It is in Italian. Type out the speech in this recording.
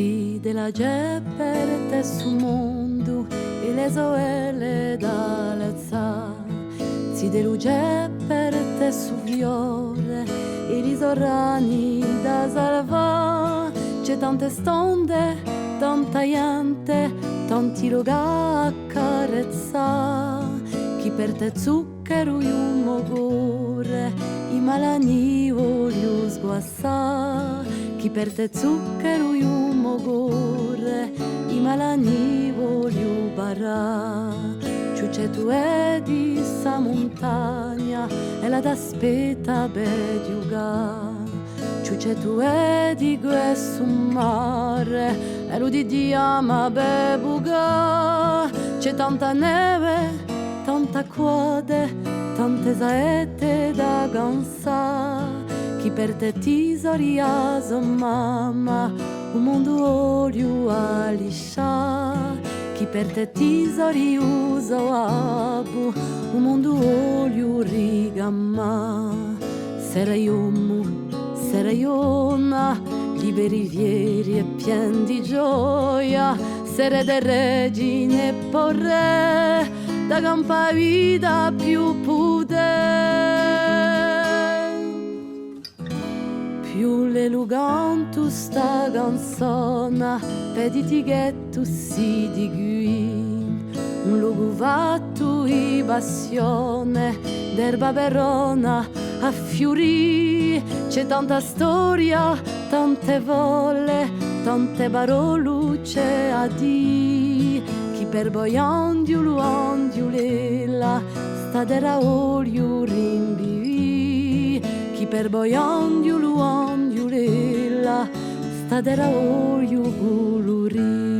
Si della gepperte su mondo e le soele d'alezza, si delu gepperte su fiore e i sorrani da salva. C'è tante stonde, tanta gente, tanti luoghi a carezza. Chi per te zucchero io mogore, i malani voglio sguassà. Chi per te zucchero io mogore, i malani voglio barà. Ciucce tu è di sa montagna e la t'aspetta per giugar. Ciucce tu è di questo mare e lo di diama per bugar. C'è tanta neve, tanta quade, tante saette da cansare. Chi per te tisoria so mamma, un mondo olio a lisciare. Chi per te tisori uso abu, un mondo olio rigamma. Sera iona, liberi vieri e pien di gioia. Sere de regine e porre, da campa vita più potere. Più le lugantu sta canzona, pediti che tu si di qui. Un luogo vatto i passione, d'erba perrona a fiori. C'è tanta storia, tante volle, tante parolucce a di. Chi per boiandiulu andiulela, sta dera olio rimbivi. Chi per boiandiulu andiulela, sta dera olio guluri.